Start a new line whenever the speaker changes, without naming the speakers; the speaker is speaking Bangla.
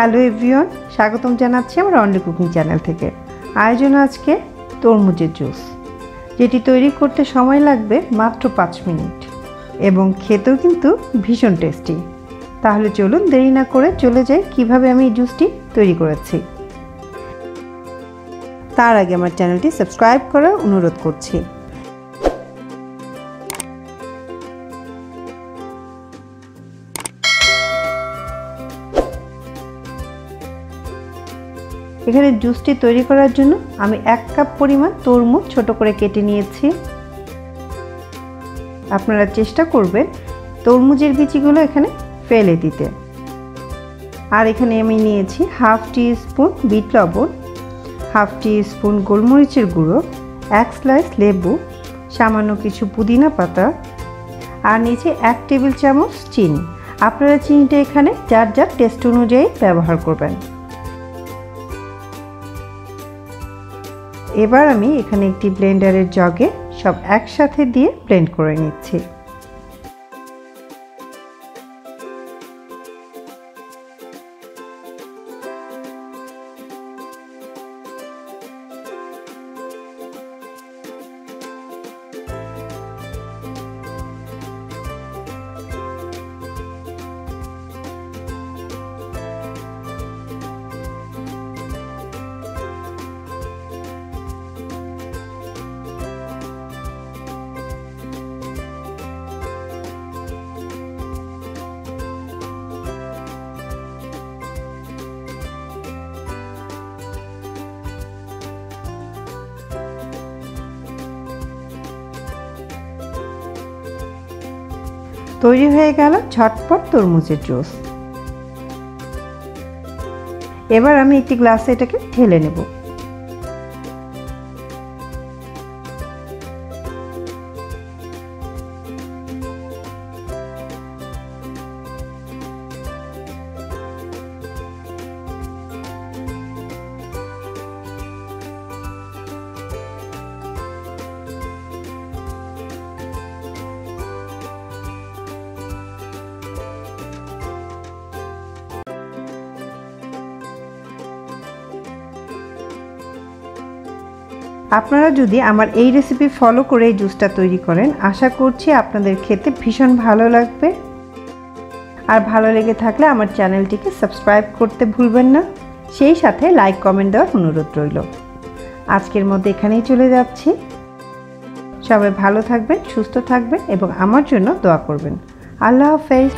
হ্যালো এভরিওয়ান, স্বাগতম জানাচ্ছি আমার অনলি কুকিং চ্যানেল থেকে। আয়োজন আজকে তরমুজের জুস, যেটি তৈরি করতে সময় লাগবে মাত্র 5 মিনিট এবং খেতেও কিন্তু ভীষণ টেস্টি। তাহলে চলুন দেরি না করে চলে যাই কিভাবে আমি এই জুসটি তৈরি করেছি। তার আগে আমার চ্যানেলটি সাবস্ক্রাইব করার অনুরোধ করছি। এখানে জুসটি তৈরি করার জন্য আমি 1 কাপ পরিমাণ তরমুজ ছোট করে কেটে নিয়েছি। আপনারা চেষ্টা করবেন তরমুজের বিচিগুলো এখানে ফেলে দিতে। আর এখানে আমি নিয়েছি হাফ টি স্পুন বিট লবণ, হাফ টি স্পুন গোলমরিচের গুঁড়ো, 1 স্লাইস লেবু, সামান্য কিছু পুদিনা পাতা আর নিয়েছি 1 টেবিল চামচ চিনি। আপনারা চিনিটা এখানে যার যার টেস্ট অনুযায়ী ব্যবহার করবেন। এবার আমি এখানে একটি ব্লেন্ডারের জগে সব একসাথে দিয়ে ব্লেন্ড করে নিচ্ছি। তৈরি হয়ে গেল ঝটপট তরমুজের জুস। এবার আমি একটি গ্লাসে এটাকে ঢেলে নেব। আপনারা যদি আমার এই রেসিপি ফলো করে এই জুসটা তৈরি করেন, আশা করছি আপনাদের খেতে ভীষণ ভালো লাগবে। আর ভালো লেগে থাকলে আমার চ্যানেলটিকে সাবস্ক্রাইব করতে ভুলবেন না, সেই সাথে লাইক কমেন্ট দেওয়ার অনুরোধ রইল। আজকের মধ্যে এখানেই চলে যাচ্ছি। সবাই ভালো থাকবেন, সুস্থ থাকবেন এবং আমার জন্য দোয়া করবেন। আল্লাহ হাফেজ।